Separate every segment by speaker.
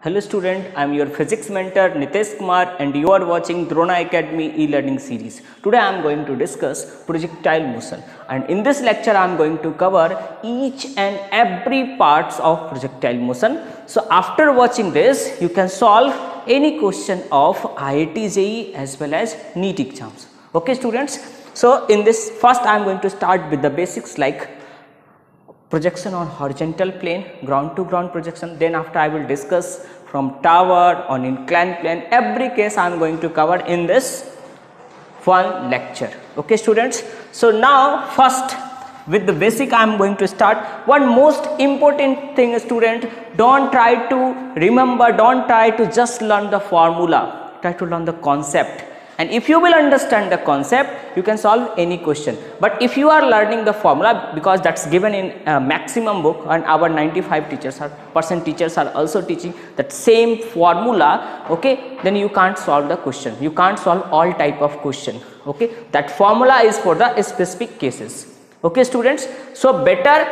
Speaker 1: Hello student, I am your physics mentor Nitesh Kumar and you are watching Drona Academy e-learning series. Today I am going to discuss projectile motion, and in this lecture I am going to cover each and every parts of projectile motion. So after watching this you can solve any question of IIT JEE as well as NEET exams. Okay students, so in this first I am going to start with the basics like projection on horizontal plane, ground to ground projection. Then after I will discuss from tower on inclined plane. Every case I am going to cover in this one lecture. Okay students, so now first with the basic I am going to start. One most important thing, student, don't try to remember, don't try to just learn the formula, try to learn the concept. And if you will understand the concept, you can solve any question. But if you are learning the formula, because that's given in a maximum book, and our 95% teachers are also teaching that same formula, okay, then you can't solve the question. You can't solve all type of question. Okay, that formula is for the specific cases. Okay students, so better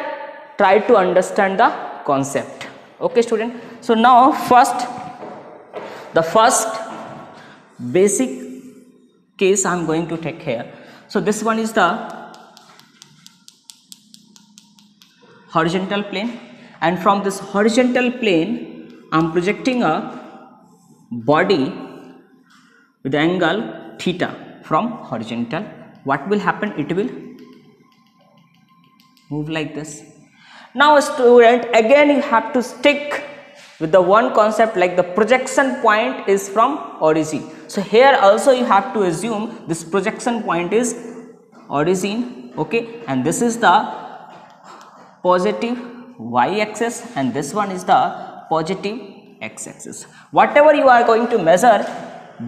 Speaker 1: try to understand the concept. Okay student, so now the first basic case I am going to take here. So this one is the horizontal plane, and from this horizontal plane I am projecting a body with angle theta from horizontal. What will happen? It will move like this. Now student, again you have to stick with the one concept, like the projection point is from origin. So here also you have to assume this projection point is origin, okay, and this is the positive y-axis and this one is the positive x-axis. Whatever you are going to measure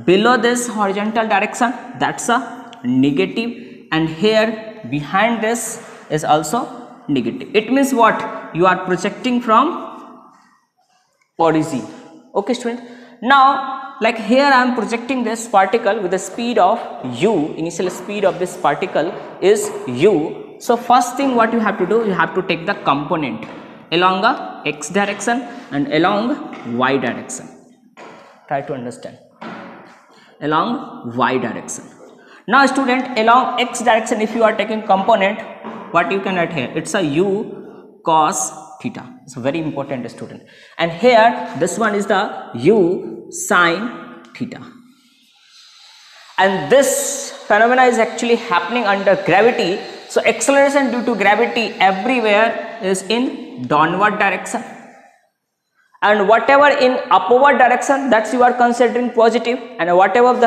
Speaker 1: below this horizontal direction, that's a negative, and here behind this is also negative. It means what? You are projecting from origin. Okay student, now like here I am projecting this particle with the speed of u. Initial speed of this particle is u. So first thing what you have to do, you have to take the component along a x direction and along y direction. Try to understand, along y direction. Now student, along x direction if you are taking component, what you can write here? It's a u cos theta. It's a very important student. And here this one is the u sin theta. And this phenomena is actually happening under gravity. So acceleration due to gravity everywhere is in downward direction, and whatever in upward direction, that's you are considering positive, and what are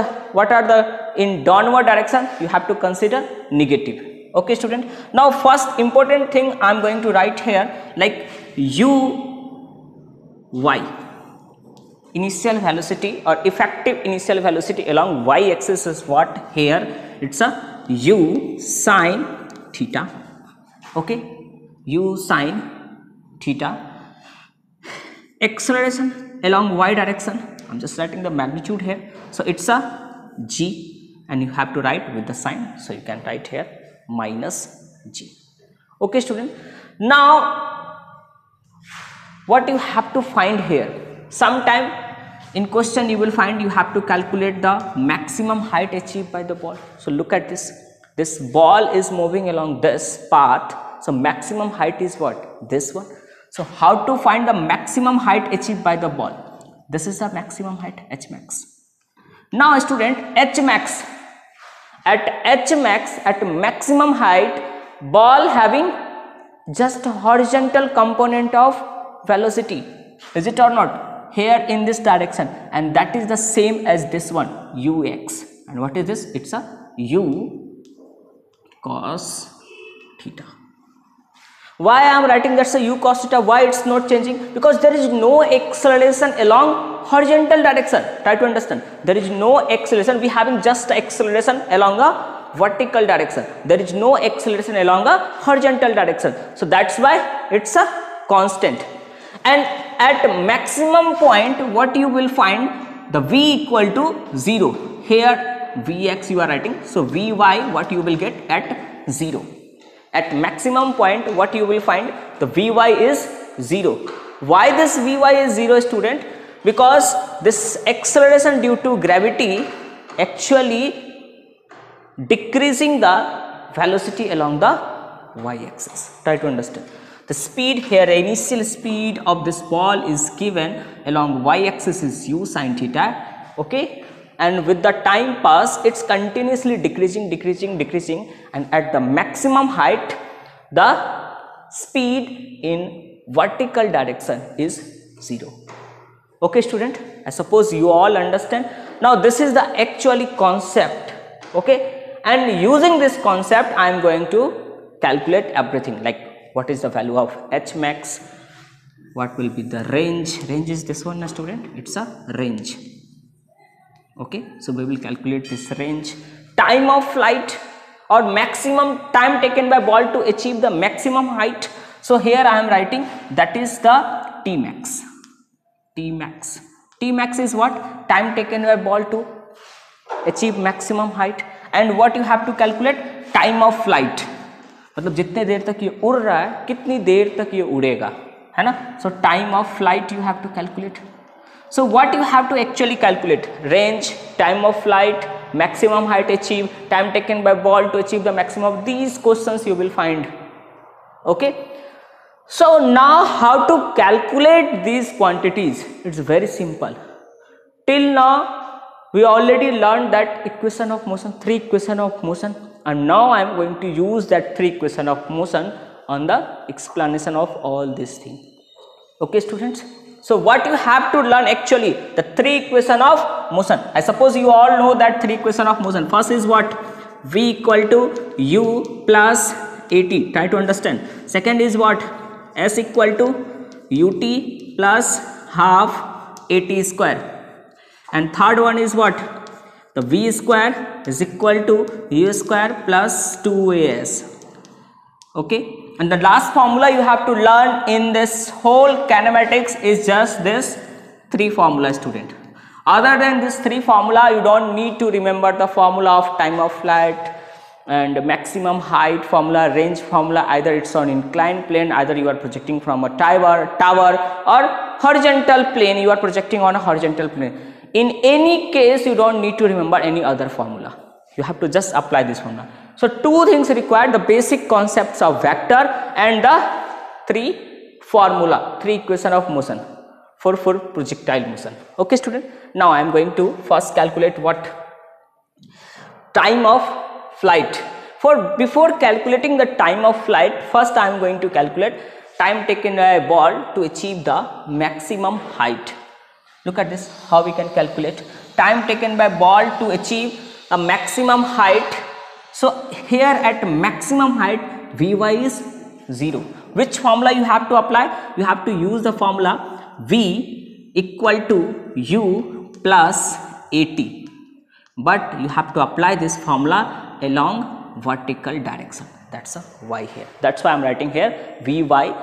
Speaker 1: the in downward direction you have to consider negative. Okay student, now first important thing I am going to write here like y, initial velocity or effective initial velocity along y axis is what? Here it's a u sin theta. Okay, u sin theta. Acceleration along y direction, I'm just writing the magnitude here, so it's a g, and you have to write with the sign, so you can write here minus g. Okay student, now what you have to find here, sometime in question you will find you have to calculate the maximum height achieved by the ball. So look at this ball is moving along this path, so maximum height is what? This one. So how to find the maximum height achieved by the ball? This is the maximum height, h max. Now student, h max, at maximum height, ball having just horizontal component of velocity, is it or not? Here in this direction, and that is the same as this one, ux. And what is this? It's a u cos theta. Why I am writing that's a u cos theta? Why it's not changing? Because there is no acceleration along horizontal direction. Try to understand, there is no acceleration, we having just acceleration along a vertical direction, there is no acceleration along a horizontal direction, so that's why it's a constant. And at maximum point what you will find, the v equal to 0. Here vx you are writing, so vy what you will get at 0. At maximum point what you will find, the vy is 0. Why this vy is 0 student? because this acceleration due to gravity actually decreasing the velocity along the y-axis. Try to understand. The speed here, initial speed of this ball is given along y-axis is u sin theta, okay, and with the time pass it's continuously decreasing, and at the maximum height the speed in vertical direction is 0. Okay student, I suppose you all understand. Now this is the actually concept, okay, and using this concept I am going to calculate everything, like what is the value of h max, what will be the range is this one, student, it's a range, okay. So we will calculate this range, time of flight or maximum time taken by ball to achieve the maximum height. So here I am writing that is the T max. T max is what? Time taken by ball to achieve maximum height. And what you have to calculate? Time of flight. मतलब जितने देर तक ये उड़ रहा है कितनी देर तक ये उड़ेगा, है ना. So time of flight you have to calculate. So what you have to actually calculate? Range, time of flight, maximum height achieved, time taken by ball to achieve the maximum. These questions you will find, okay. So now how to calculate these quantities? It's very simple. Till now we already learned that equation of motion, 3 equation of motion, and now I am going to use that 3 equation of motion on the explanation of all these things. Okay students, so what you have to learn actually, the 3 equation of motion. I suppose you all know that 3 equation of motion. First is what? V equal to u plus at. Try to understand. Second is what? S equal to ut plus half at square. And third one is what? The v square is equal to u square plus 2as. Okay. And the last formula you have to learn in this whole kinematics is just this 3 formula, student. Other than this 3 formula, you don't need to remember the formula of time of flight and maximum height formula, range formula. Either it's on inclined plane, either you are projecting from a tower or horizontal plane, you are projecting on a horizontal plane. In any case, you don't need to remember any other formula. You have to just apply this formula. So 2 things required: the basic concepts of vector and the 3 formula, 3 equation of motion for projectile motion. Okay student, now I am going to first calculate what? Time of flight. Before calculating the time of flight, first I am going to calculate time taken by a ball to achieve the maximum height. Look at this, how we can calculate time taken by ball to achieve a maximum height. So here at maximum height Vy is 0. Which formula you have to apply? You have to use the formula V equal to u plus at, but you have to apply this formula along vertical direction. That's a y here. That's why I am writing here Vy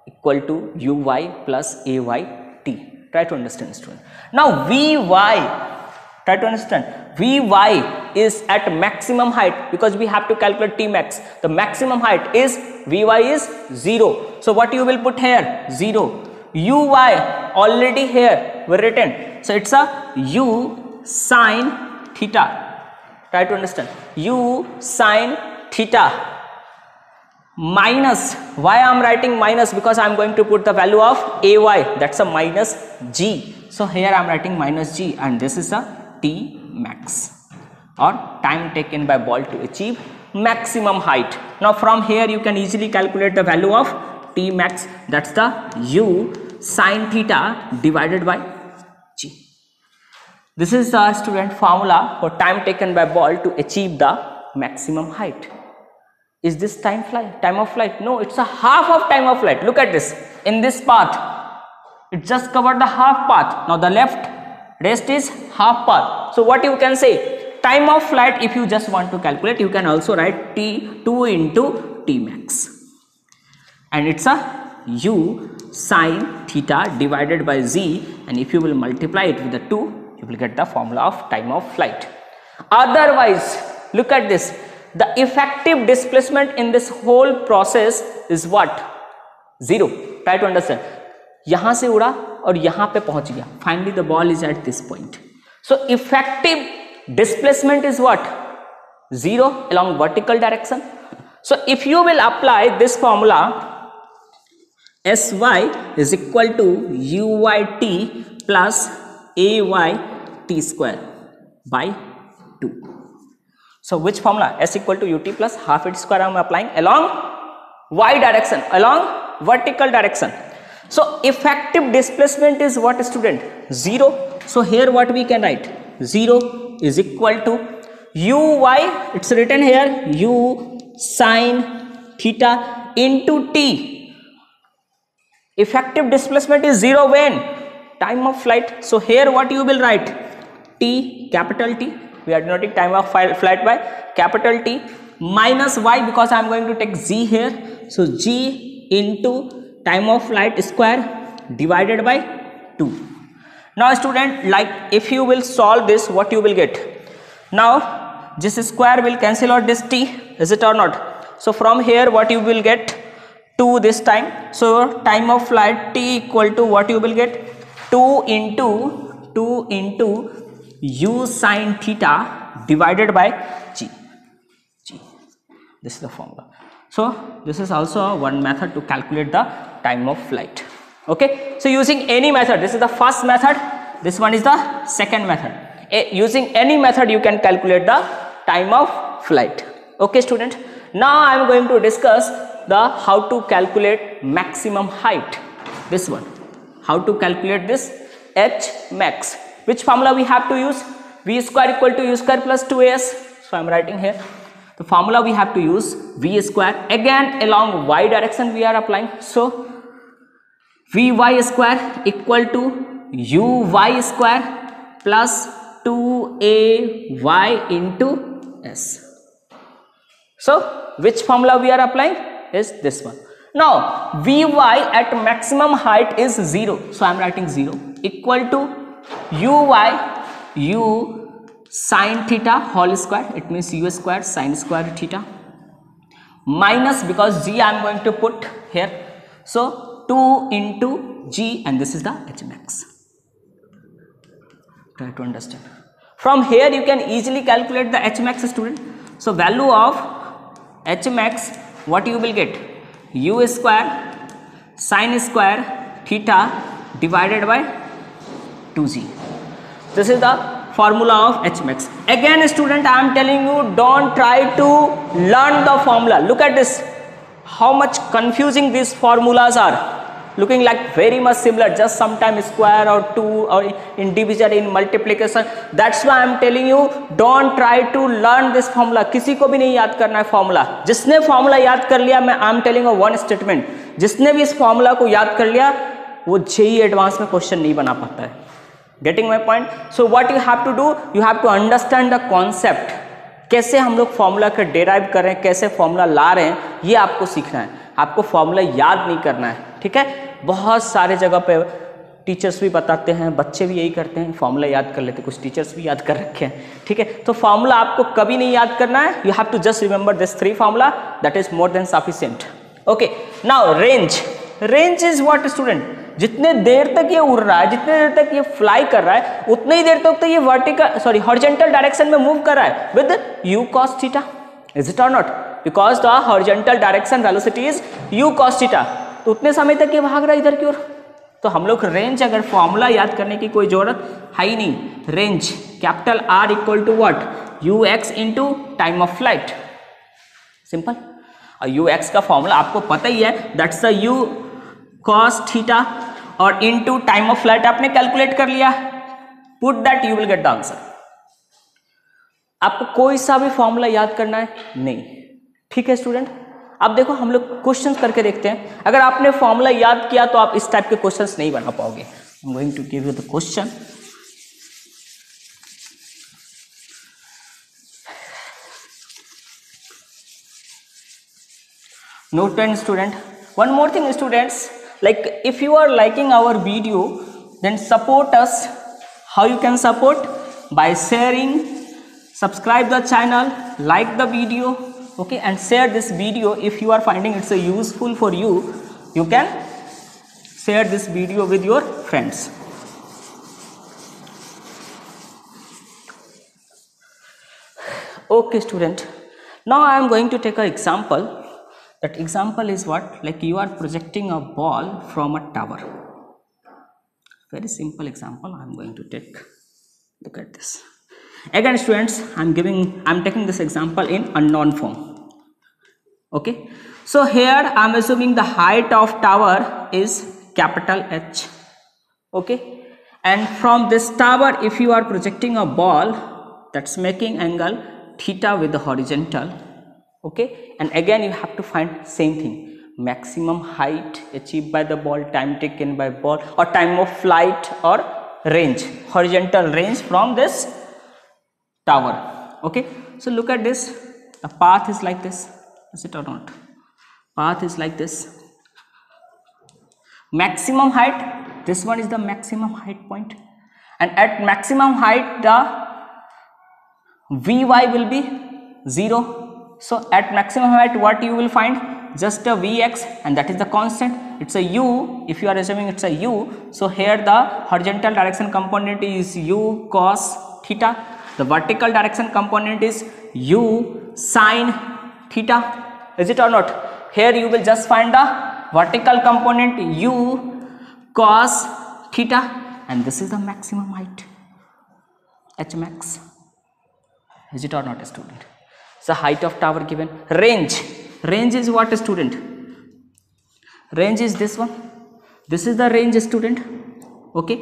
Speaker 1: equal to uy plus ayt. Try to understand, student. Now Vy, try to understand, Vy is at maximum height because we have to calculate T max. The maximum height is Vy is 0. So what you will put here? 0. Uy already here we written. So it's a u sin theta. Try to understand. U sin theta minus, why I am writing minus? Because I am going to put the value of ay, that's a minus g. So here I am writing minus g, and this is a T max, or time taken by ball to achieve maximum height. Now from here you can easily calculate the value of T max, that's the u sin theta divided by g. This is the student formula for time taken by ball to achieve the maximum height. Is this time of flight? No, it's a half of time of flight. Look at this. In this path, it just covered the half path. Now the rest is half path. So what you can say? Time of flight, if you just want to calculate, you can also write T2 into T max. And it's a u sin theta divided by z, and if you will multiply it with the 2, you will get the formula of time of flight. Otherwise, look at this. The effective displacement in this whole process is what? 0. Try to understand. यहां से उड़ा और यहां पे पहुंच गया. Finally the ball is at this point. So effective displacement is what? 0 along vertical direction. So if you will apply this formula, Sy is equal to Uyt plus Ayt square by 2. So which formula? S equal to Ut plus half it square I am applying along y direction, along vertical direction. So effective displacement is what, student? 0. So here what we can write? 0 is equal to Uy, it's written here, U sin theta into T. Effective displacement is 0 when? Time of flight. So here what you will write? T, capital T. We are denoting time of flight by capital T minus y because I am going to take z here. So g into time of flight square divided by 2. Now student, like if you will solve this, what you will get? Now this square will cancel out this t, is it or not? So from here what you will get? 2 this time. So time of flight t equal to what you will get? 2 into u sin theta divided by g. This is the formula. So this is also one method to calculate the time of flight. Okay, so using any method, this is the first method, this one is the second method. Using any method you can calculate the time of flight. Okay student, now I am going to discuss the how to calculate maximum height. This one, how to calculate this h max. Which formula we have to use? V square equal to u square plus 2as. So I am writing here the formula we have to use, v square, again along y direction we are applying. So vy square equal to uy square plus 2ay into s. So which formula we are applying is this one. Now vy at maximum height is 0, so I am writing 0 equal to uy, u sin theta whole square, it means u square sin square theta, minus, because g I am going to put here, so 2 into g, and this is the h max. Try to understand. From here you can easily calculate the h max, student. So value of h max, what you will get? U square sin square theta divided by 2g. This is the formula of h max. Again student, I am telling you, don't try to learn the formula. Look at this, how much confusing these formulas are. Looking like very much similar, just sometimes square or 2 or in division, in multiplication. That's why I am telling you, don't try to learn this formula. किसी को भी नहीं याद करना है formula. जिसने formula याद कर लिया, मैं I am telling one statement, जिसने भी इस फॉर्मूला को याद कर लिया वो जेईई एडवांस में क्वेश्चन नहीं बना पाता है. Getting my point? So what you have to do, you have to understand the concept. कैसे हम लोग फॉर्मूला का डेराइव कर रहे हैं, कैसे फॉर्मूला ला रहे हैं, ये आपको सीखना है. आपको फॉर्मूला याद नहीं करना है, ठीक है. बहुत सारे जगह पे टीचर्स भी बताते हैं, बच्चे भी यही करते हैं, फॉर्मूला याद कर लेते हैं, कुछ टीचर्स भी याद कर रखे हैं, ठीक है. तो फॉर्मूला आपको कभी नहीं याद करना है. You have to just remember this 3 formula, that is more than sufficient. Okay, now range. Range is what student? जितने देर तक ये उड़ रहा है, जितने देर तक ये फ्लाई कर रहा है, उतनी ही देर तक तो ये वर्टिकल हॉरिजॉन्टल डायरेक्शन में मूव कर रहा है with u cos theta. Is it or not? Because the horizontal direction velocity is u cos theta. तो उतने समय तक ये भाग रहा है इधर की ओर. तो हम लोग रेंज, अगर फॉर्मूला याद करने की कोई जरूरत है ही नहीं. Range capital R equal to what? ux into time of flight. Simple. और ux का फॉर्मूला आपको पता ही है, that's the u cos theta, और इनटू टाइम ऑफ फ्लाइट आपने कैलकुलेट कर लिया. Put that, you will get the answer. आपको कोई सा भी फॉर्मूला याद करना है नहीं, ठीक है स्टूडेंट. अब देखो हम लोग क्वेश्चंस करके देखते हैं. अगर आपने फॉर्मूला याद किया तो आप इस टाइप के क्वेश्चंस नहीं बना पाओगे. I am going to give you the question. Note 10 student. One more thing students, like if you are liking our video, then support us. How you can support? By sharing, subscribe the channel, like the video, okay, and share this video. If you are finding it's useful for you, you can share this video with your friends. Okay student, now I am going to take an example. That example is what? Like you are projecting a ball from a tower. Very simple example I am going to take. Look at this. Again students, I am taking this example in unknown form. Okay, so here I am assuming the height of tower is capital H. Okay, and from this tower if you are projecting a ball, that's making angle theta with the horizontal. Okay, and again you have to find same thing, maximum height achieved by the ball, time taken by ball, or time of flight, or range, horizontal range from this tower. Okay, so look at this, the path is like this, is it or not? Path is like this. Maximum height, this one is the maximum height point, and at maximum height the Vy will be 0. So at maximum height what you will find? Just a Vx, and that is the constant. It's a u, if you are assuming it's a u, so here the horizontal direction component is u cos theta, the vertical direction component is u sin theta, is it or not? Here you will just find the vertical component u cos theta, and this is the maximum height, h max. Is it or not, a student? It's the height of tower given. Range is what, student? Range is this one. This is the range, student. Okay,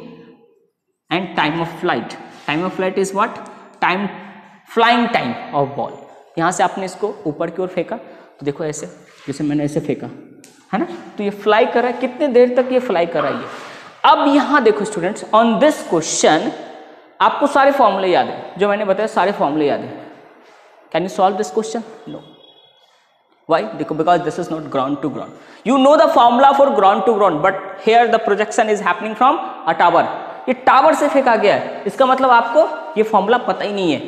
Speaker 1: and time of flight is what? Time, flying time of ball. यहाँ से आपने इसको ऊपर की ओर फेंका तो देखो ऐसे, जैसे मैंने ऐसे फेंका है ना, तो ये फ्लाई कर रहा है, कितने देर तक ये फ्लाई कर रहा है। अब यहाँ देखो स्टूडेंट्स, ऑन दिस क्वेश्चन आपको सारे फॉर्मूले याद है जो मैंने बताया, सारे फॉर्मूले याद है। Can you solve this question? No. Why? देखो, because this is not ground to ground. You know the formula for ground to ground, but here the projection is happening from a tower. ये tower से फेंका गया है, इसका मतलब आपको ये फॉर्मूला पता ही नहीं है.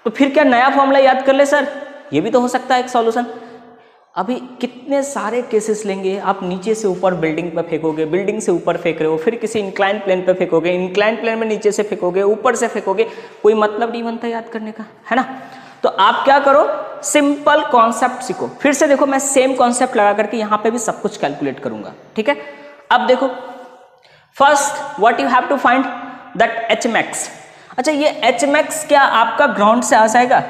Speaker 1: तो फिर क्या नया फॉर्मूला याद कर ले सर? ये भी तो हो सकता है एक सॉल्यूशन. अभी कितने सारे केसेस लेंगे आप, नीचे से ऊपर बिल्डिंग पे फेंकोगे, बिल्डिंग से ऊपर फेंक रहे हो, फिर किसी इंक्लाइन प्लेन पे फेंकोगे, इंक्लाइन प्लेन में नीचे से फेंकोगे, ऊपर से फेंकोगे, कोई मतलब नहीं बनता याद करने का, है ना. तो आप क्या करो, सिंपल कॉन्सेप्ट सीखो. फिर से देखो, मैं सेम कॉन्सेप्ट लगा करके यहाँ पे भी सब कुछ कैलकुलेट करूंगा, ठीक है. अब देखो, first what you have to find that H max. अच्छा, ये एच मैक्स क्या आपका ग्राउंड से आ जाएगा?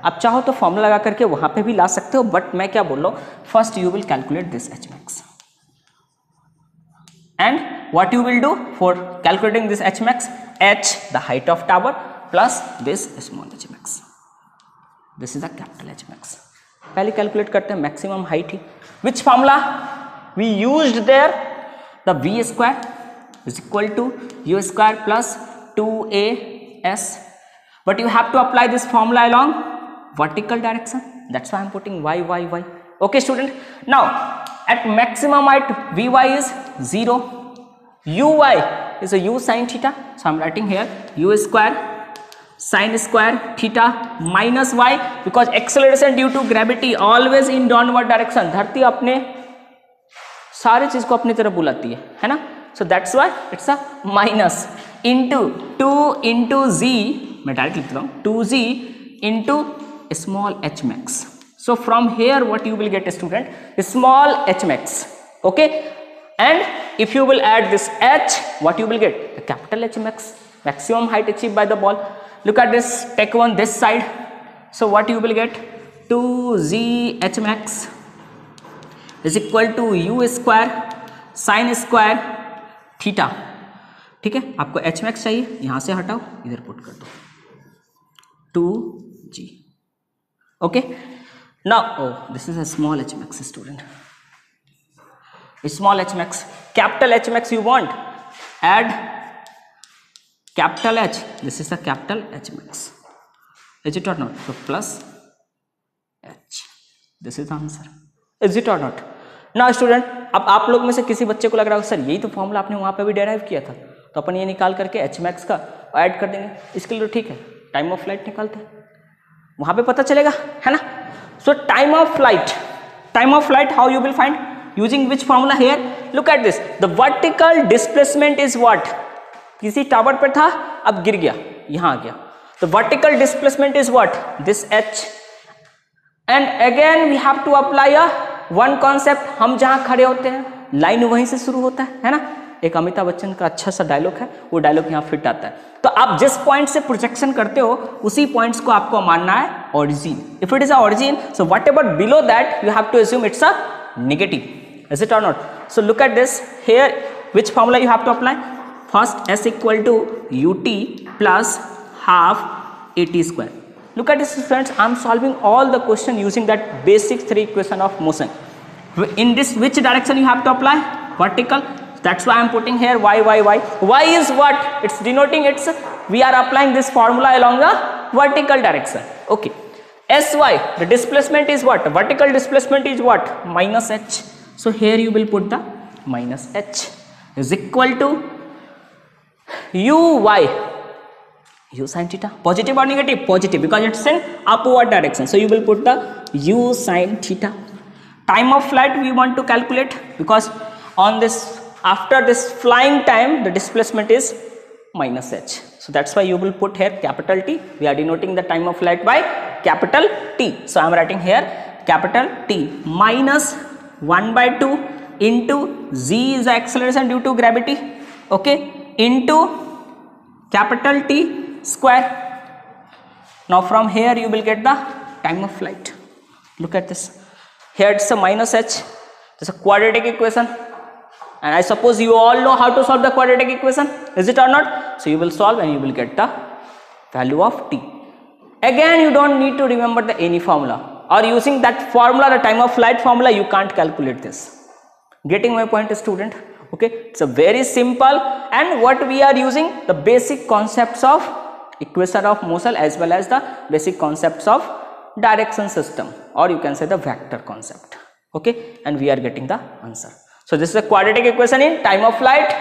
Speaker 1: आप चाहो तो फॉर्मूला लगा करके वहां पे भी ला सकते हो, बट मैं क्या बोल रहा हूं, first you will calculate this H max. And what you will do for calculating this H max, H the height of tower plus this small H max. This is the capital H max. पहले calculate करते हैं maximum height ही. Which formula we used there? The V square is equal to U square plus 2as, but you have to apply this formula along vertical direction. That's why I'm putting y. Okay student, now at maximum height Vy is 0, Uy is a u sin theta, so I'm writing here u square sin square theta minus y, because acceleration due to gravity always in downward direction. धरती अपने सारी चीज को अपनी तरफ बुलाती है ना, so that's why it's a minus into 2 into z, मैं डायरेक्ट लिख रहा हूँ, 2z into small h max. So from here what you will get, student, small h max. Okay, and if you will add this h, what you will get? The capital H max, maximum height achieved by the ball. Look at this, take one this side. So what you will get? 2z h max is equal to u square sin square theta. ठीक है, आपको H max चाहिए, यहां से हटाओ, इधर put कर दो 2g. Okay, now this is a small H max student. Small H max, capital H max you want, add capital H, this is the capital H max. Is it or not? तो plus H, this is the answer. Is it or not? Now student, अब आप लोग में से किसी बच्चे को लग रहा होगा सर यही तो फॉर्मूला आपने वहां पे भी डेराइव किया था, तो अपन ये निकाल करके एच मैक्स का ऐड कर देंगे. इसके लिए तो ठीक है, टाइम ऑफ फ्लाइट निकालते हैं, वहां पे पता चलेगा, है ना. So time of flight how you will find, using which formula here? Look at this, the vertical displacement is what, किसी टावर पर था अब गिर गया यहां आ गया, the vertical displacement is what, this h, and again we have to apply a one concept, हम जहां खड़े होते हैं लाइन वहीं से शुरू होता है ना, एक अमिताभ बच्चन का अच्छा सा डायलॉग है, वो डायलॉग यहाँ फिट आता है। तो आप जिस पॉइंट से प्रोजेक्शन करते हो उसी पॉइंट्स को आपको मानना है origin. If it is a origin, so whatever below that you have to assume it's a negative, is it or not? So look at this here, which formula you have to apply? First, s equal to ut plus half at square. Look at this friends, I am solving all the question using that basic 3 equation of motion. In this, which direction you have to apply? Vertical. That's why I am putting here y. Y is what? It's denoting it's, we are applying this formula along the vertical direction. Okay. Sy, the displacement is what? Vertical displacement is what? Minus h. So here you will put the minus h is equal to uy. U sin theta. Positive or negative? Positive, because it's in upward direction. So you will put the u sin theta. Time of flight we want to calculate, because on this, after this flying time the displacement is minus h. So that's why you will put here capital T. We are denoting the time of flight by capital T. So I am writing here capital T minus 1/2 into z is the acceleration due to gravity, okay, into capital T square. Now from here you will get the time of flight. Look at this. Here it's a minus h. It's a quadratic equation, and I suppose you all know how to solve the quadratic equation, is it or not? So you will solve and you will get the value of t. Again you don't need to remember the any formula, or using that formula, the time of flight formula, you can't calculate this. Getting my point, student? Okay, it's a very simple, and what we are using the basic concepts of equation of motion as well as the basic concepts of direction system, or you can say the vector concept. Okay, and we are getting the answer. So this is a quadratic equation in time of flight.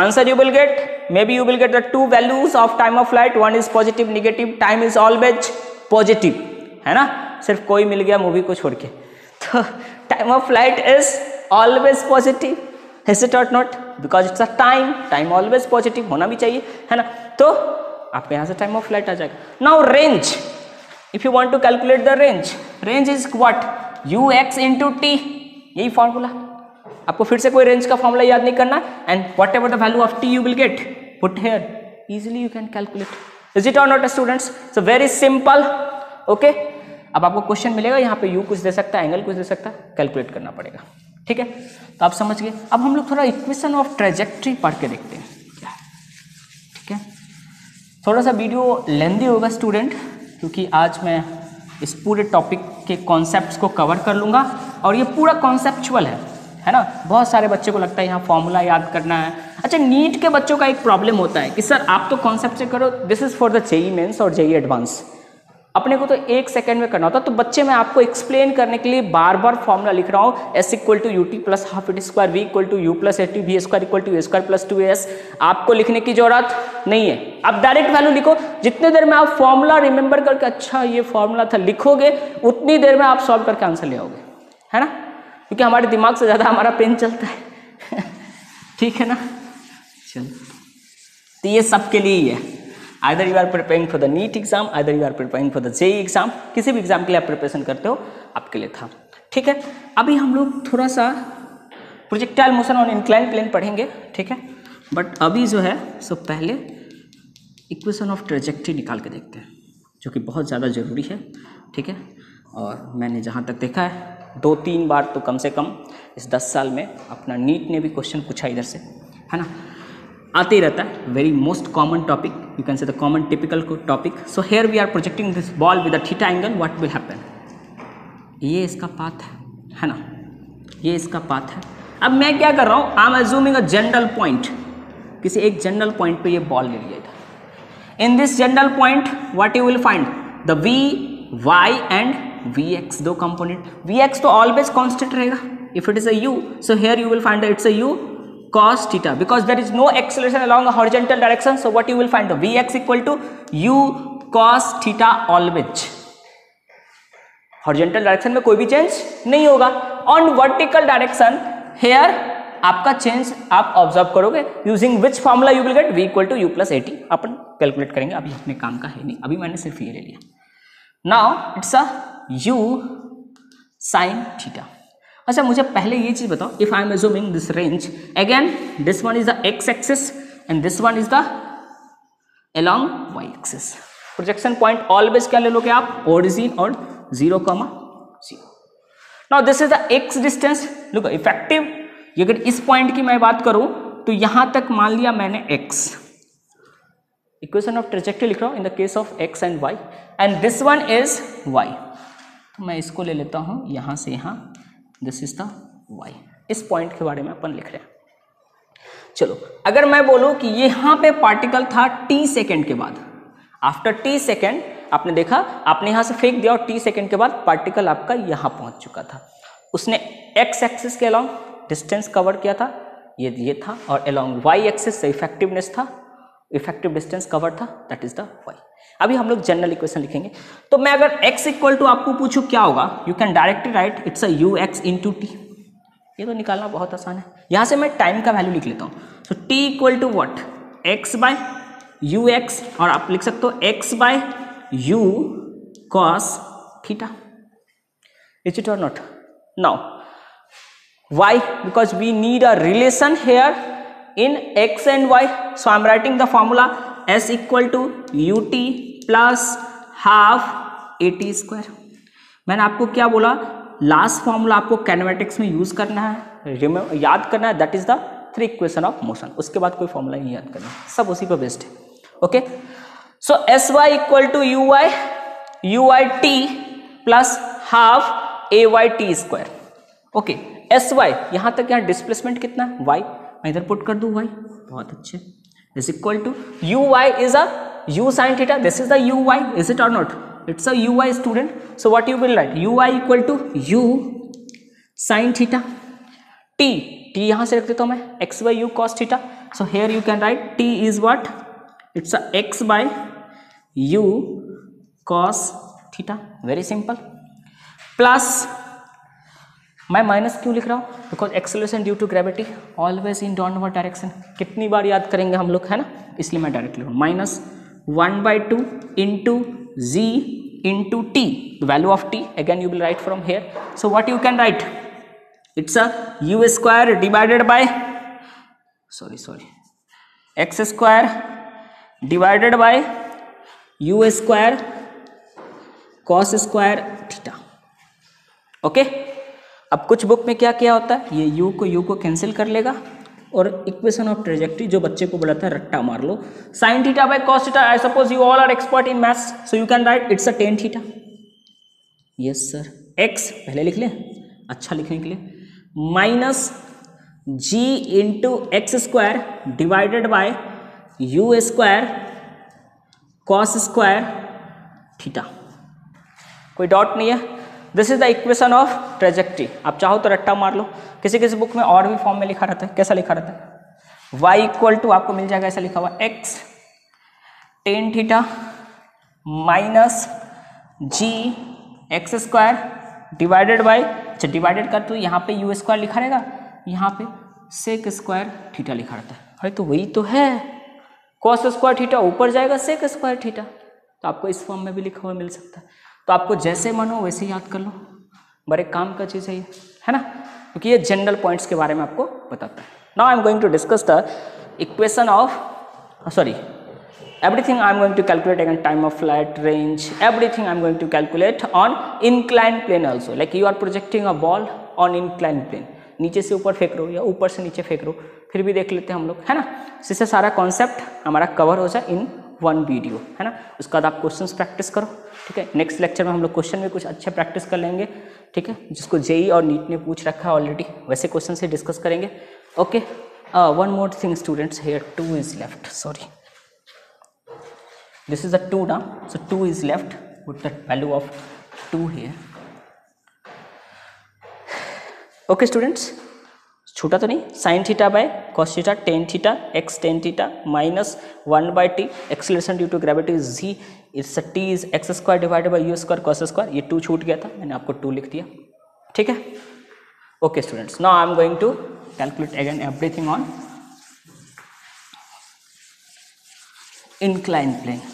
Speaker 1: Answer you will get, maybe you will get the two values of time of flight, one is positive, negative, time is always positive, है ना, सिर्फ कोई मिल गया movie को छोड़ के, तो time of flight is always positive, is it or not? Because it's a time always positive होना भी चाहिए, है ना, तो आपके यहाँ से time of flight आ जाएगा। Now range, if you want to calculate the range is what? ux into t, यही फॉर्मूला, आपको फिर से कोई रेंज का फॉर्मूला याद नहीं करना, and whatever the value of T you will get, put here, easily you can calculate, is it or not students? So very simple. Okay, अब आपको क्वेश्चन मिलेगा, यहाँ पे यू कुछ दे सकता है, एंगल कुछ दे सकता है, कैलकुलेट करना पड़ेगा, ठीक है, तो आप समझ गए। अब हम लोग थोड़ा इक्वेशन ऑफ ट्रेजेक्ट्री पढ़ के देखते हैं, ठीक है, थोड़ा सा वीडियो लेंदी होगा स्टूडेंट, क्योंकि आज मैं इस पूरे टॉपिक के कॉन्सेप्ट्स को कवर कर लूँगा, और ये पूरा कॉन्सेप्चुअल है ना, बहुत सारे बच्चे को लगता है यहाँ फॉर्मूला याद करना है। अच्छा, नीट के बच्चों का एक प्रॉब्लम होता है कि सर आप तो कॉन्सेप्ट से करो, this is for the JEE mains और जेईई एडवांस, अपने को तो 1 सेकेंड में करना होता है, तो बच्चे मैं आपको एक्सप्लेन करने के लिए बार बार फॉर्मूला लिख रहा हूँ, s equal to ut plus half at square, v equal to u plus at v square equal to a square plus 2as, आपको लिखने की जरूरत नहीं है, आप डायरेक्ट वैल्यू लिखो, जितने देर में आप फॉर्मूला रिमेंबर करके अच्छा ये फॉर्मूला था लिखोगे, उतनी देर में आप सॉल्व करके आंसर ले आओगे, है ना, क्योंकि हमारे दिमाग से ज़्यादा हमारा पेन चलता है ठीक है ना, चलो, तो ये सबके लिए ही है, either you are preparing for the NEET exam, either you are preparing for the JEE exam, किसी भी एग्जाम के लिए आप प्रिपरेशन करते हो, आपके लिए था, ठीक है। अभी हम लोग थोड़ा सा projectile motion on incline plane पढ़ेंगे, ठीक है, बट अभी जो है सो पहले इक्वेशन ऑफ ट्रेजेक्ट्री निकाल के देखते हैं, जो कि बहुत ज़्यादा ज़रूरी है, ठीक है, और मैंने जहाँ तक देखा है 2-3 बार तो कम से कम इस 10 साल में अपना नीट ने भी क्वेश्चन पूछा इधर से, है ना, आते ही रहता है, very most common topic, you can say the common typical topic. So here we are projecting this ball with a theta angle, what will happen, ये इसका पाथ है ना, ये इसका पाथ है। अब मैं क्या कर रहा हूँ, I am assuming a general point, किसी एक जनरल पॉइंट पे ये बॉल ले लिया था, in this general point what you will find, the V Y and Vx, दो कंपोनेंट, Vx तो ऑलवेज कांस्टेंट रहेगा, if it is a u, so here you will find it's a u cos theta, because there is no acceleration along a horizontal direction, so what you will find, the Vx equal to u cos theta always, horizontal direction में कोई भी change नहीं होगा, on vertical direction here आपका change आप observe करोगे। Using which formula you will get v equal to U plus AT, अपन calculate करेंगे, अभी अपने काम का है नहीं, अभी मैंने सिर्फ ये ले लिया। Now it's a u sin theta. अच्छा मुझे पहले ये चीज बताओ, if I am assuming this range, again this one is the x axis and this one is the along y axis. Projection point always क्या ले लोगे आप, ओरिजिन और 0, 0। Now this is the x distance. Look effective, अगर इस point की मैं बात करूं तो यहां तक मान लिया मैंने x, इक्वेशन ऑफ ट्रेजेक्टरी लिख रहा हूं in the case of x and y, and this one is y। तो मैं इसको ले लेता हूं यहां से यहां, दिस इज द y। इस पॉइंट के बारे में अपन लिख रहे हैं। चलो अगर मैं बोलूं कि यहां पे पार्टिकल था t सेकेंड के बाद, आफ्टर t सेकेंड आपने देखा, आपने यहां से फेंक दिया और t सेकेंड के बाद पार्टिकल आपका यहां पहुंच चुका था, उसने x एक्सिस के अलोंग डिस्टेंस कवर किया था, ये था, और अलोंग y एक्सिस से इफेक्टिवनेस था, इफेक्टिव डिस्टेंस कवर था, दैट इज द y। अभी हम लोग जनरल इक्वेशन लिखेंगे। तो मैं अगर x इक्वल टू आपको पूछूं क्या होगा, you can directly right it's a ux into T. ये तो निकालना बहुत आसान है, यहां से मैं टाइम का वैल्यू लिख लेता हूं। So t equal to what, x by ux, और आप लिख सकते हो x by u cos theta. Is it or not? Now why? Because we need a relation here in x and y, so I'm writing the formula s equal to ut plus half at square। मैंने आपको क्या बोला, last formula आपको कैनेमेटिक्स में use करना है, याद करना है, that is the 3 equation of motion. उसके बाद कोई फॉर्मूला नहीं याद करना, सब उसी पर बेस्ड है। Okay, so S Y equal to U I T plus half A Y T square. Okay, S Y यहां तक, यहाँ डिस्प्लेसमेंट कितना है y, मैं इधर पुट कर दूं y, बहुत अच्छे, is equal to u y is a u sin theta, this is the u y, is it or not? It's a u y student, so what you will write, u y equal to u sin theta, t यहां से रख देता हूं मैं, x by u cos theta, so here you can write t is what, it's a x by u cos theta, very simple, plus मैं minus क्यों लिख रहा हूँ, because acceleration due to gravity always in downward direction. कितनी बार याद करेंगे हम लोग, है ना, इसलिए मैं डायरेक्ट लिख रहा हूँ, minus 1/2 into G into T, value of T, again you will write from here, so what you can write, it's a U square divided by X square divided by you square cos square theta. Okay, अब कुछ book में क्या किया होता है, ये u को cancel कर लेगा, और इक्वेशन ऑफ ट्रेजेक्टरी जो बच्चे को बोला था रट्टा मार लो, sine theta by cos theta, I suppose you all are expert in maths, so you can write it's a tan theta. Yes sir, x पहले लिख लें अच्छा लिखने के लिए, minus g into x square divided by you square cos square theta. कोई doubt नहीं है, this is the equation of trajectory. आप चाहो तो रट्टा मार लो, किसी किसी बुक में और भी फॉर्म में लिखा रहता है, कैसा लिखा रहता है, y इक्वल टू आपको मिल जाएगा ऐसा लिखा हुआ, x tan theta minus G X square divided by, अच्छा डिवाइडेड कर तो यहाँ पे यू स्क्वायर लिखा रहेगा, यहाँ पे सेक स्क्वायर थीटा लिखा रहता है। अरे तो वही तो है, कॉस स्क्वायर थीटा ऊपर जाएगा सेक स्क्वायर थीटा, तो आपको इस फॉर्म में भी लिखा हुआ मिल सकता है। तो आपको जैसे मन हो वैसे याद कर लो, बड़े काम का चीज़ है ये, है ना, क्योंकि ये जनरल पॉइंट्स के बारे में आपको बताता है। Now I am going to discuss the equation of everything I am going to calculate again, time of flight, range, everything I am going to calculate on inclined plane also, like you are projecting a ball on inclined plane, नीचे से ऊपर फेंक रहे हो या ऊपर से नीचे फेंक रहे हो, फिर भी देख लेते हैं हम लोग, है ना, इससे सारा कॉन्सेप्ट हमारा कवर हो जाए इन वन वीडियो, है ना। उसके बाद आप क्वेश्चंस प्रैक्टिस करो, ठीक है। नेक्स्ट लेक्चर में हम लोग क्वेश्चन में कुछ अच्छे प्रैक्टिस कर लेंगे, ठीक है, जिसको जेई और नीट ने पूछ रखा है ऑलरेडी, वैसे क्वेश्चन से डिस्कस करेंगे। Okay, one more thing students, here 2 is left, sorry, this is a 2 now, so 2 is left, put the value of 2 here. Okay students, छूटा तो नहीं, sine theta by cos theta tan theta X tan theta minus 1/t, acceleration due to gravity is G, it's T is X square divided by you square cos square, ये 2 छूट गया था, मैंने आपको 2 लिख दिया, ठीक है। Okay students, now I am going to calculate again everything on inclined plane.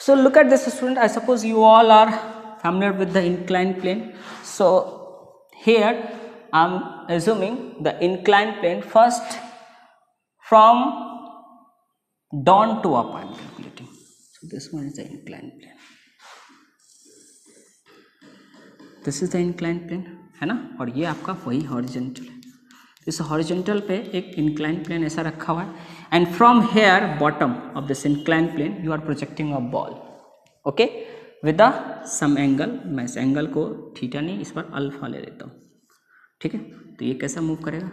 Speaker 1: So look at this student, I suppose you all are familiar with the inclined plane. So here I am assuming the inclined plane first from down to up I am calculating. So this one is the inclined plane. This is the inclined plane है ना, और ये आपका वही horizontal है. इस horizontal पे एक इंक्लाइन प्लेन ऐसा रखा हुआ है and from here bottom of this incline plane you are projecting a ball, okay, with a some angle. मैं इस एंगल को थीटा नहीं, इस पर अल्फा ले लेता हूँ, ठीक है. तो ये कैसा मूव करेगा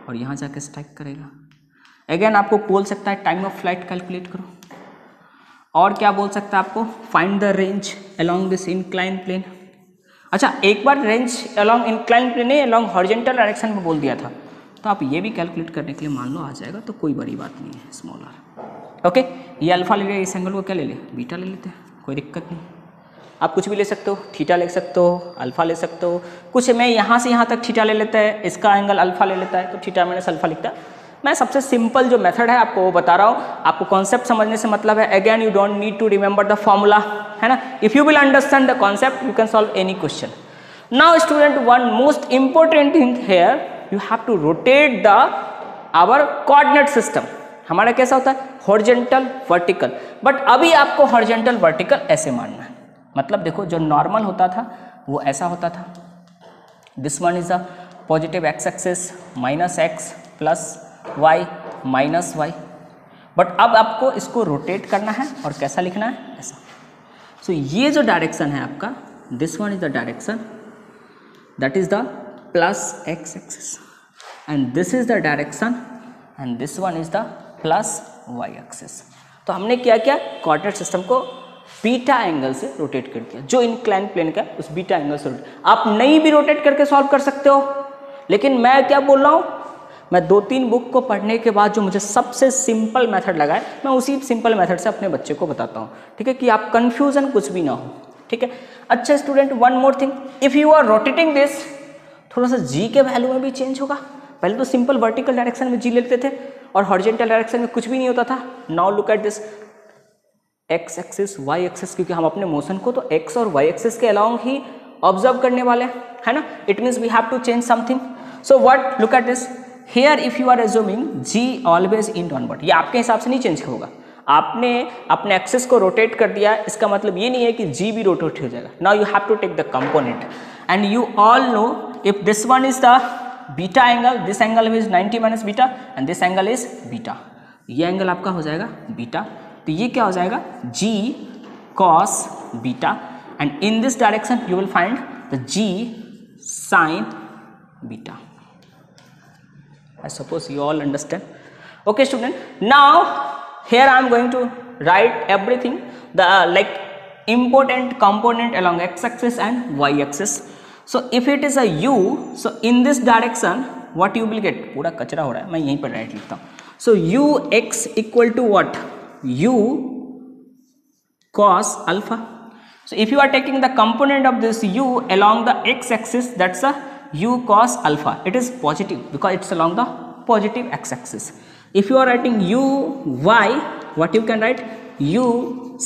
Speaker 1: और यहाँ जाके स्ट्राइक करेगा. अगेन आपको बोल सकता है टाइम ऑफ फ्लाइट कैलकुलेट करो, और क्या बोल सकता है आपको, find the range along this incline plane. अच्छा, एक बार रेंज अलोंग इंक्लाइन प्लेन नहीं, अलोंग हॉरिजॉन्टल डायरेक्शन में बोल दिया था, तो आप ये भी कैलकुलेट करने के लिए मान लो आ जाएगा, तो कोई बड़ी बात नहीं है, स्मॉल आर. ओके, ये अल्फा ले लिया, इस एंगल को क्या ले ले, बीटा ले लेते हैं, कोई दिक्कत नहीं. आप कुछ भी ले सकते हो, थीटा ले सकते हो, अल्फा ले सकते हो, कुछ मैं यहाँ से यहाँ तक थीटा ले लेता है, इसका एंगल अल्फा ले लेता है, तो थीटा माइनस अल्फा लिखता है. मैं सबसे सिंपल जो मेथड है आपको वो बता रहा हूँ, आपको कॉन्सेप्ट समझने से मतलब है. Again you don't need to remember the formula, है ना. If you will understand the concept you can solve any question. Now student, one most important thing here, you have to rotate the our coordinate system. हमारा कैसा होता है, horizontal vertical, but अभी आपको horizontal vertical ऐसे मानना है. मतलब देखो, जो नॉर्मल होता था वो ऐसा होता था, this one is the positive X axis minus X plus y minus Y. But अब आपको इसको रोटेट करना है और कैसा लिखना है, ऐसा. सो ये जो डायरेक्शन है आपका, this one is the direction that is the plus X axis, and this is the direction and this one is the plus Y axis. तो हमने क्या किया, कोऑर्डिनेट सिस्टम को बीटा एंगल से रोटेट कर दिया, जो इंक्लाइन प्लेन का उस बीटा एंगल से रोटेट. आप नहीं भी रोटेट करके सॉल्व कर सकते हो, लेकिन मैं क्या बोल रहा हूँ, मैं 2-3 बुक को पढ़ने के बाद जो मुझे सबसे सिंपल मेथड लगा है, मैं उसी सिंपल मेथड से अपने बच्चे को बताता हूँ, ठीक है, कि आप कंफ्यूजन कुछ भी ना हो, ठीक है. अच्छा student, one more thing, if you are rotating this, थोड़ा सा जी के वैल्यू में भी चेंज होगा. पहले तो सिंपल वर्टिकल डायरेक्शन में जी लेते थे और हॉरिजॉन्टल डायरेक्शन में कुछ भी नहीं होता था. Now look at this X axis Y axis, क्योंकि हम अपने मोशन को तो एक्स और वाई एक्सिस के अलाउंग ही ऑब्जर्व करने वाले हैं, है ना. It means we have to change something. So what, look at this here, if you are assuming G always in downward, ये आपके हिसाब से नहीं चेंज होगा. आपने अपने एक्सिस को रोटेट कर दिया, इसका मतलब ये नहीं है कि जी भी रोटेट हो जाएगा. Now you have to take the component and you all know, if this one is the beta angle, this angle is 90 minus beta and this angle is beta. ये एंगल आपका हो जाएगा बीटा, तो ये क्या हो जाएगा, g cos beta, and in this direction you will find the ji sine beta. I suppose you all understand. Okay student, now here I am going to write everything, the like important component along x axis and y axis. So if it is a u, so in this direction what you will get, पूरा कचरा हो रहा है, मैं यहीं पर right लिखता हूँ. So u x equal to what, u cos alpha. So if you are taking the component of this u along the x axis, that's a u cos alpha. It is positive because it's along the positive x axis. If you are writing u y, what you can write, u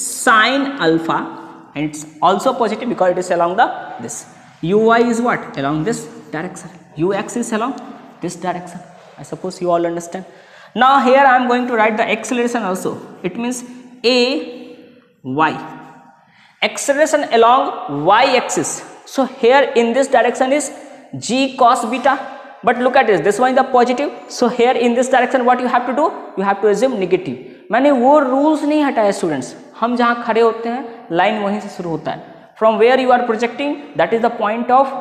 Speaker 1: sin alpha, and it's also positive because it is along the this. U y is what, along this direction. U x is along this direction. I suppose you all understand. Now here I am going to write the acceleration also. It means a y, acceleration along y axis. So here in this direction is g cos beta, but look at this one is the positive. So here in this direction what you have to do, you have to assume negative. मैंने वो rules नहीं हटाए students, हम जहाँ खड़े होते हैं line वहीं से शुरू होता है. From where you are projecting, that is the point of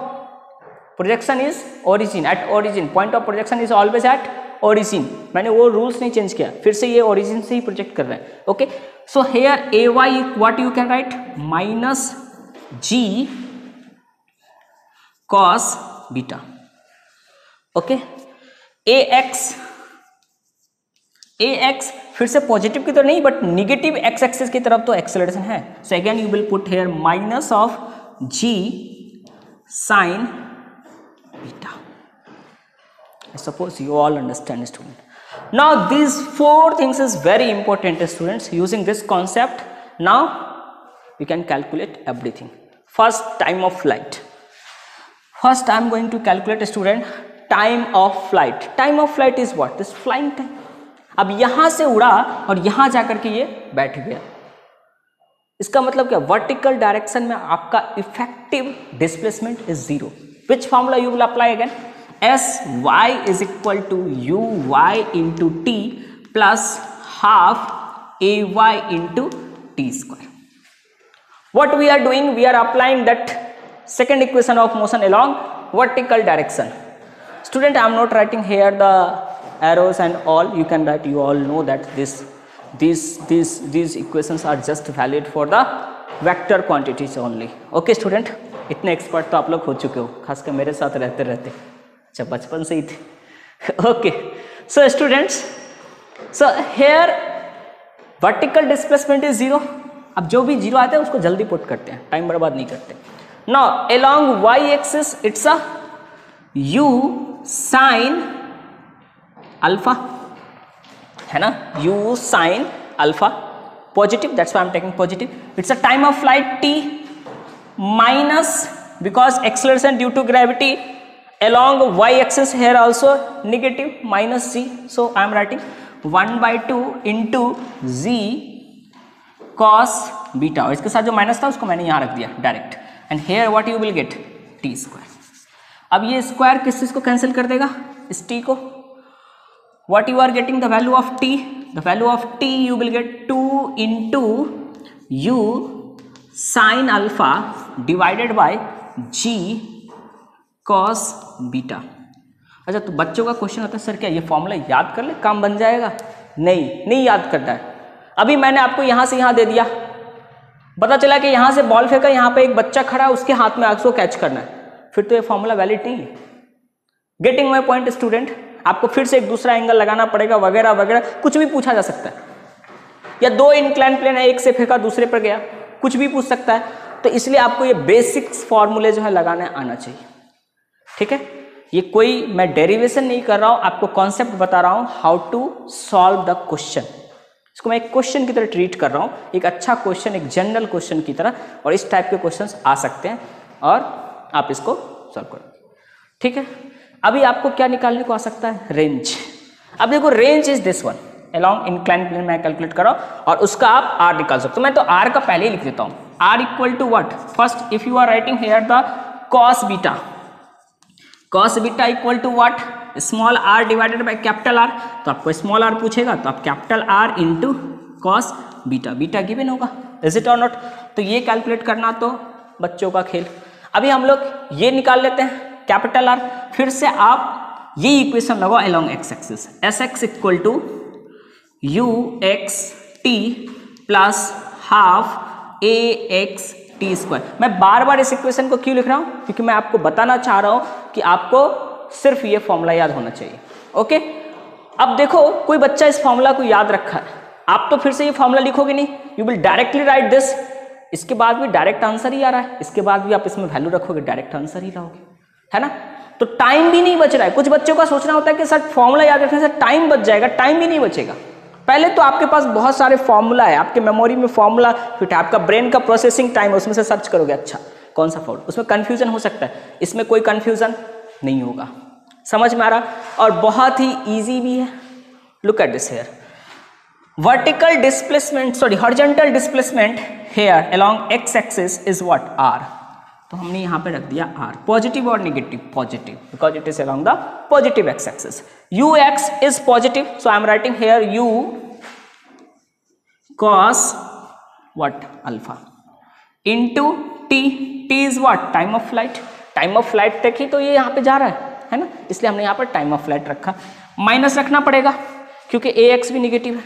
Speaker 1: projection is origin, at origin, point of projection is always at origin. मैंने वो रूल्स नहीं चेंज किया, फिर से ये ओरिजिन से ही प्रोजेक्ट कर रहे हैं. Okay, so here A Y what you can write, minus G cos beta. Okay, ax फिर से पॉजिटिव की तो नहीं बट निगेटिव एक्स एक्सिस की तरफ तो एक्सेलरेशन है. So again you will put here minus of g sin beta. I suppose you all understand, student. Now these four things is very important, students. Using this concept, now we can calculate everything. First, time of flight. First I am going to calculate, student, time of flight. Time of flight is what? This flying time. अब यहां से उड़ा और यहां जाकर के ये बैठ गया. इसका मतलब क्या? वर्टिकल डायरेक्शन में आपका effective displacement is zero. Which formula you will apply again? Sy is equal to uy into t plus half ay into t square. What we are doing? We are applying that second equation of motion along vertical direction. Student, I am not writing here the arrows and all. You can write. You all know that these equations are just valid for the vector quantities only. Okay, student. इतने expert तो आप लोग हो चुके हो, खासकर मेरे साथ रहते रहते. अच्छा, बचपन से ही थे. Okay, so students, so here vertical displacement is zero. अब जो भी जीरो आता है उसको जल्दी पुट करते हैं, टाइम बर्बाद नहीं करते. Now along Y axis it's a u sine alpha, है ना, u sine alpha positive. That's why I am taking positive. It's a time of flight t minus, because acceleration due to gravity along y axis here also negative, minus g. So I am writing 1/2 into z cos beta. और इसके साथ जो minus था उसको मैंने यहाँ रख दिया direct. And here what you will get? t square. अब ये स्क्वायर किस चीज को कैंसिल कर देगा? इस t को. What you are getting? The value of t. The value of t you will get 2 into u sin alpha divided by g cos beta. अच्छा, तो बच्चों का क्वेश्चन होता है, सर क्या ये फॉर्मूला याद कर ले काम बन जाएगा? नहीं याद करता है. अभी मैंने आपको यहां से यहां दे दिया, पता चला कि यहां से बॉल फेंका, यहां पे एक बच्चा खड़ा है, उसके हाथ में उसको कैच करना है, फिर तो ये फॉर्मूला वैलिड नहीं है. Getting my point student? आपको फिर से एक दूसरा एंगल लगाना पड़ेगा वगैरह वगैरह, कुछ भी पूछा जा सकता है. या दो इंक्लाइन प्लेन है, एक से फेंका दूसरे पर गया, कुछ भी पूछ सकता है. तो इसलिए आपको ये बेसिक्स फॉर्मूले जो है लगाने आना चाहिए. ठीक है, ये कोई मैं डेरिवेशन नहीं कर रहा हूं, आपको कॉन्सेप्ट बता रहा हूं, how to solve the question. इसको मैं एक क्वेश्चन की तरह ट्रीट कर रहा हूं, एक अच्छा क्वेश्चन, एक जनरल क्वेश्चन की तरह. और इस टाइप के क्वेश्चंस आ सकते हैं और आप इसको सॉल्व करो. ठीक है, अभी आपको क्या निकालने को आ सकता है? रेंज. अब देखो, range is this one along incline plane मैं कैलकुलेट कर रहा हूं और उसका आप r निकाल सकते हो. मैं तो r का पहले ही लिख देता हूं. r equal to what? First if you are writing here the cos beta, cos beta equal to what? Small r divided by capital R. तो आपको स्मॉल r पूछेगा तो आप capital R into cos beta. Beta given होगा, is it or not? तो ये calculate करना तो बच्चों का खेल. अभी हम लोग ये निकाल लेते हैं कैपिटल R. फिर से आप ये इक्वेशन लगाओ along x axis. sx equal to ux t plus half ax T square. मैं बार बार इस इक्वेशन को क्यों लिख रहा हूं? क्योंकि मैं आपको बताना चाह रहा हूं कि आपको सिर्फ ये फॉर्मूला याद होना चाहिए. ओके, अब देखो, कोई बच्चा इस फॉर्मूला को याद रखा है, आप तो फिर से ये फॉर्मूला लिखोगे नहीं, you will directly right this. इसके बाद भी डायरेक्ट आंसर ही आ रहा है, इसके बाद भी आप इसमें वैल्यू रखोगे, डायरेक्ट आंसर ही लाओगे, है ना. तो टाइम भी नहीं बच रहा है. कुछ बच्चों का सोचना होता है कि सर फॉर्मूला याद रखने से टाइम बच जाएगा. टाइम भी नहीं बचेगा. पहले तो आपके पास बहुत सारे फॉर्मूला है, आपके मेमोरी में फॉर्मूला फिट है, आपका ब्रेन का प्रोसेसिंग टाइम है, उसमें से सर्च करोगे अच्छा कौन सा फॉर्मूला, उसमें कंफ्यूजन हो सकता है. इसमें कोई कंफ्यूजन नहीं होगा. समझ में आ रहा? और बहुत ही इजी भी है. Look at this here, vertical displacement, sorry horizontal displacement here along x axis is what? r. तो हमने यहाँ पे रख दिया r. पॉजिटिव और negative? Positive, because it is along the positive X axis. ux is positive, so I am writing here u cos what? alpha into t. t is what? time of flight. time of flight तक ही तो ये यहाँ पे जा रहा है ना, इसलिए हमने यहाँ पर time of flight रखा. माइनस रखना पड़ेगा क्योंकि ax भी निगेटिव है.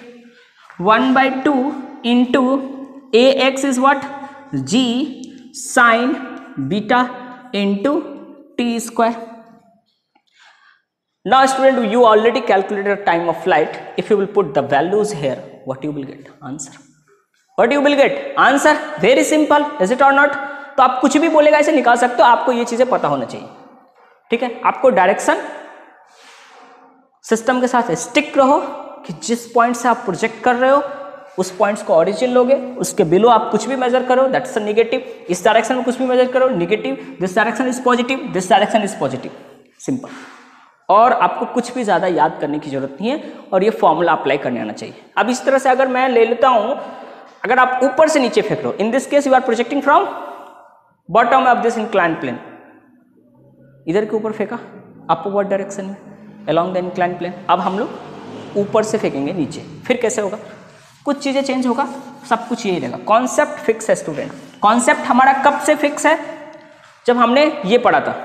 Speaker 1: 1/2 into ax is what? g sin beta into t square. Now student, you already calculated time of flight. If you will put the values here, what you will get? Answer. What you will get? Answer. Very simple. Is it or not? तो आप कुछ भी बोलेगा ऐसे निकाल सकते हो, आपको ये चीजें पता होना चाहिए, ठीक है। आपको डायरेक्शन सिस्टम के साथ स्टिक रहो कि जिस पॉइंट से आप प्रोजेक्ट कर रहे हो उस पॉइंट्स को ओरिजिन लोगे, उसके बिलो आप कुछ भी मेजर करो, दैट्स अ नेगेटिव। इस डायरेक्शन में कुछ भी मेजर करो, negative. This direction is positive, this direction is positive, simple. और आपको कुछ भी ज्यादा याद करने की जरूरत नहीं है और ये फॉर्मूला अप्लाई करने आना चाहिए। अब इस तरह से अगर मैं ले लेता हूं, अगर आप ऊपर से नीचे फेंक रहे हो, in this case you are projecting from bottom of this inclined plane, इधर के ऊपर फेंका अपवर्ड डायरेक्शन में अलोंग द इंक्लाइंड प्लेन। अब हम लोग ऊपर से फेंकेंगे नीचे, फिर कैसे होगा? कुछ चीजें चेंज होगा, सब कुछ यही रहेगा। कॉन्सेप्ट फिक्स है स्टूडेंट। कॉन्सेप्ट हमारा कब से फिक्स है? जब हमने ये पढ़ा था,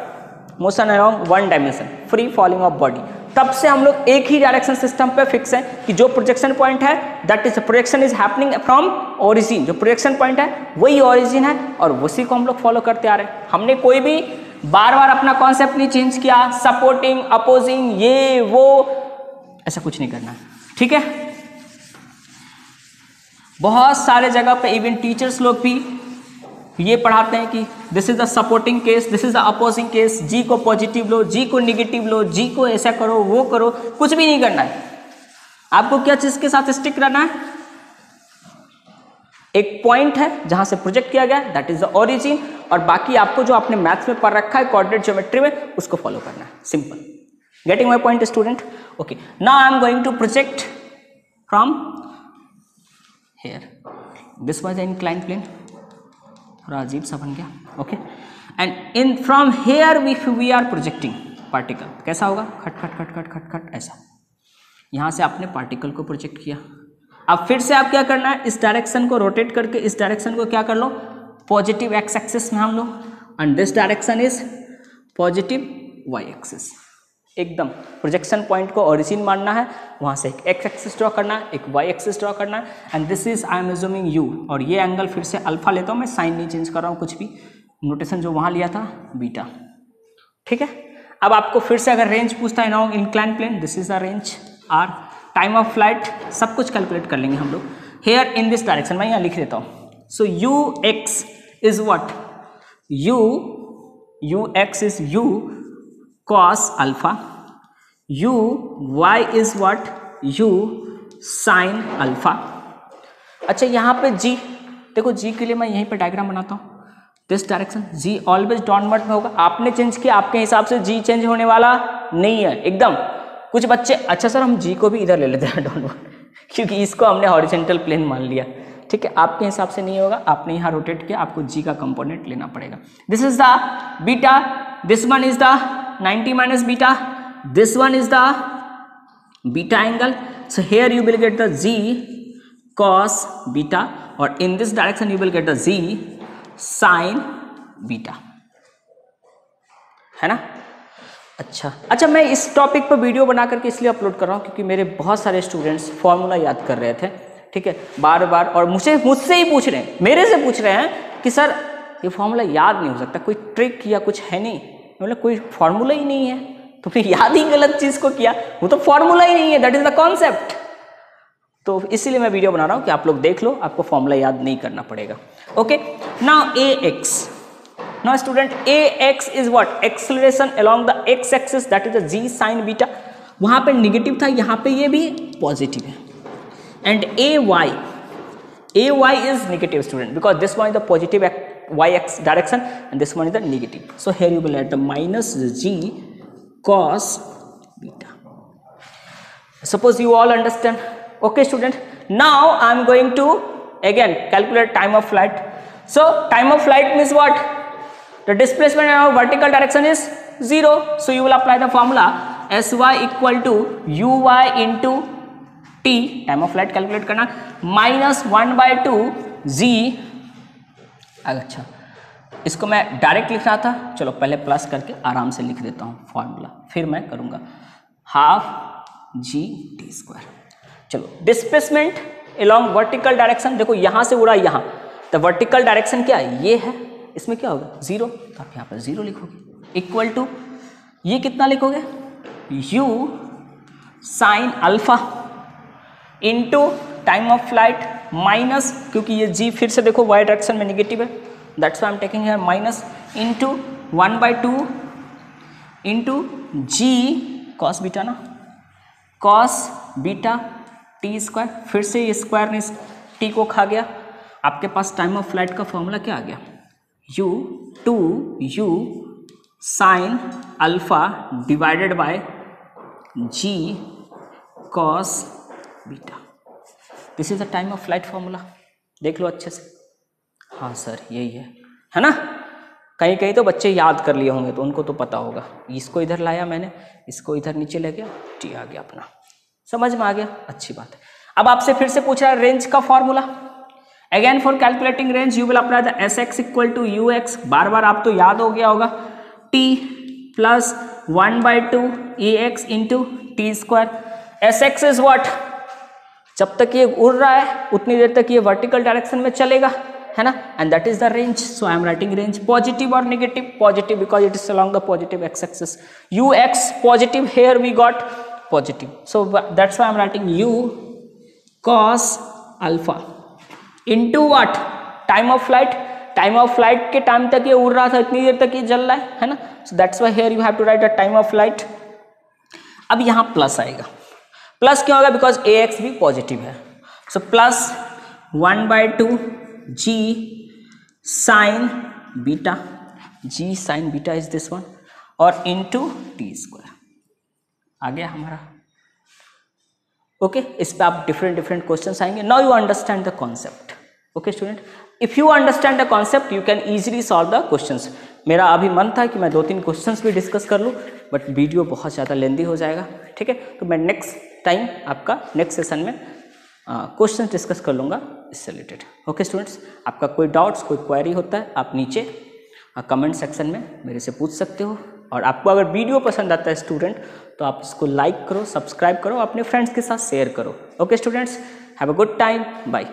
Speaker 1: motion along one dimension, free falling of body, तब से हम लोग एक ही डायरेक्शन सिस्टम पे फिक्स है कि जो प्रोजेक्शन पॉइंट है that is projection is happening from origin. जो प्रोजेक्शन पॉइंट है वही ओरिजिन है और उसी को हम लोग फॉलो करते आ रहे हैं। हमने कोई भी बार बार अपना कॉन्सेप्ट नहीं चेंज किया, सपोर्टिंग अपोजिंग ये वो ऐसा कुछ नहीं करना है, ठीक है। बहुत सारे जगह पे इवन टीचर्स लोग भी ये पढ़ाते हैं कि this is the supporting case, this is the opposing case, G को पॉजिटिव लो, जी को निगेटिव लो, जी को ऐसा करो वो करो, कुछ भी नहीं करना है। आपको क्या चीज के साथ स्टिक रहना है? एक पॉइंट है जहां से प्रोजेक्ट किया गया, दैट इज द ओरिजिन, और बाकी आपको जो आपने मैथ्स में पढ़ रखा है कोऑर्डिनेट ज्योमेट्री में, उसको फॉलो करना है, simple. Getting my point student? Okay, now I am going to project from here, this was an inclined plane, थोड़ा अजीब सा बन गया, okay. And in from here we are projecting particle, कैसा होगा? खट खट खट खट खट खट ऐसा। यहां से आपने पार्टिकल को प्रोजेक्ट किया। अब फिर से आप क्या करना है? इस डायरेक्शन को रोटेट करके इस डायरेक्शन को क्या कर लो? पॉजिटिव एक्स एक्सिस में हम लो, and this direction is positive y axis. एकदम प्रोजेक्शन पॉइंट को ओरिजिन मानना है, वहां से एक एक्स एक्सिस ड्रॉ करना है, एक वाई एक्सिस ड्रॉ करना है, and this is I am assuming you, और ये एंगल फिर से अल्फा लेता हूं मैं, साइन नहीं चेंज कर रहा हूं, कुछ भी नोटेशन जो वहां लिया था बीटा, ठीक है। अब आपको फिर से अगर रेंज पूछता है now inclined plane, this is the range R, time of flight, सब कुछ कैलकुलेट कर लेंगे हम लोग। हेयर इन दिस डायरेक्शन, मैं यहाँ लिख देता हूँ। So you x is what? You x is you cos alpha, u y is what? u sin alpha। अच्छा, यहाँ पे g देखो, g के लिए मैं यहीं पे डायग्राम बनाता हूँ। This direction g always downward में होगा। आपने चेंज किया, आपके हिसाब से g चेंज होने वाला नहीं है एकदम। कुछ बच्चे, अच्छा सर हम g को भी इधर ले लेते हैं डाउनवर्ड, क्योंकि इसको हमने हॉरिजॉन्टल प्लेन मान लिया, ठीक है। आपके हिसाब से नहीं होगा, आपने यहाँ रोटेट किया, आपको g का कंपोनेंट लेना पड़ेगा। This is the beta, this one is the 90 minus beta, this one is the beta angle, so here you will get the z cos beta, or in this direction you will get the z sin beta, है ना। अच्छा, मैं इस topic पर video बना करके इसलिए upload कर रहा हूँ क्योंकि मेरे बहुत सारे स्टूडेंट्स फॉर्मूला याद कर रहे थे, ठीक है, बार बार, और मुझसे ही पूछ रहे हैं, मेरे से पूछ रहे हैं कि सर ये फॉर्मूला याद नहीं हो सकता, कोई ट्रिक या कुछ है नहीं? मतलब कोई फॉर्मूला ही नहीं है, तो फिर याद ही गलत चीज को किया, वो तो फॉर्मूला ही नहीं है, दैट इज द कॉन्सेप्ट। तो इसीलिए मैं वीडियो बना रहा हूं कि आप लोग देख लो, आपको फॉर्मूला याद नहीं करना पड़ेगा। Okay, now A X, now student A X is what? Acceleration along the X axis, that is the ji sine beta. वहां पे नेगेटिव था, यहां पे ये भी पॉजिटिव है। And A Y is negative student, because this one is the positive y-x direction and this one is the negative, so here you will add the minus g cos beta. Suppose you all understand. Okay student, now I am going to again calculate time of flight. So time of flight means what? The displacement in our vertical direction is 0, so you will apply the formula sy equal to uy into t, time of flight calculate करना, minus 1/2 g। अच्छा, इसको मैं direct लिख रहा था, चलो पहले plus करके आराम से लिख देता हूँ फॉर्मूला, फिर मैं करूँगा हाफ जी टी स्क्वायर। चलो, डिस्प्लेसमेंट अलोंग वर्टिकल डायरेक्शन, देखो यहाँ से उड़ा यहाँ, तो वर्टिकल डायरेक्शन क्या है? ये है, इसमें क्या होगा? 0, तो आप यहाँ पर 0 लिखोगे, इक्वल टू ये कितना लिखोगे? u sine alpha into time of flight minus, क्योंकि ये g फिर से देखो y डायरेक्शन में निगेटिव है, that's why I am taking here minus, into 1/2 into g cos beta ना, कॉस बीटा टी स्क्वायर, फिर से ये स्क्वायर ने टी को खा गया। आपके पास टाइम ऑफ फ्लाइट का फॉर्मूला क्या आ गया, u sine alpha divided by g cos beta. This is the time of flight formula, देख लो अच्छे से। हाँ सर यही है ना। कहीं कहीं तो बच्चे याद कर लिए होंगे तो उनको तो पता होगा। इसको इधर लाया मैंने, इसको इधर नीचे ले गया, टी आ गया अपना, समझ में आ गया, अच्छी बात है। अब आपसे फिर से पूछ रहा है रेंज का formula. Again for calculating range you will apply the s x equal to u x, बार बार आप तो याद हो गया होगा, t plus 1/2 a x into t square. S x is what, जब तक ये उड़ रहा है उतनी देर तक ये वर्टिकल डायरेक्शन में चलेगा, है ना, and that is the range. So I am writing range positive और negative, positive because it is along the positive x axis, u x positive, here we got positive, so that's why I am writing u cos alpha into what, time of flight, time of flight के time तक ये उड़ रहा था, इतनी देर तक ये जल रहा है ना, so that's why here you have to write the time of flight. अब यहाँ प्लस आएगा, प्लस क्यों आएगा, बिकॉज ए एक्स भी पॉजिटिव है, so plus 1/2 g sine beta, g sine beta is this one, और इंटू टी स्क्वायर आ गया हमारा। ओके, इस पे आप डिफरेंट क्वेश्चंस आएंगे। Now you understand the concept. Okay student, if you understand the concept you can easily solve the questions. मेरा अभी मन था कि मैं 2-3 क्वेश्चंस भी डिस्कस कर लूँ, बट वीडियो बहुत ज़्यादा लेंदी हो जाएगा, ठीक है, तो मैं नेक्स्ट टाइम आपका नेक्स्ट सेशन में क्वेश्चन डिस्कस कर लूँगा इससे रिलेटेड। ओके स्टूडेंट्स, आपका कोई डाउट्स, कोई क्वेरी होता है आप नीचे कमेंट सेक्शन में मेरे से पूछ सकते हो, और आपको अगर वीडियो पसंद आता है स्टूडेंट तो आप इसको लाइक करो, सब्सक्राइब करो, अपने फ्रेंड्स के साथ शेयर करो। Okay students, have a good time, bye.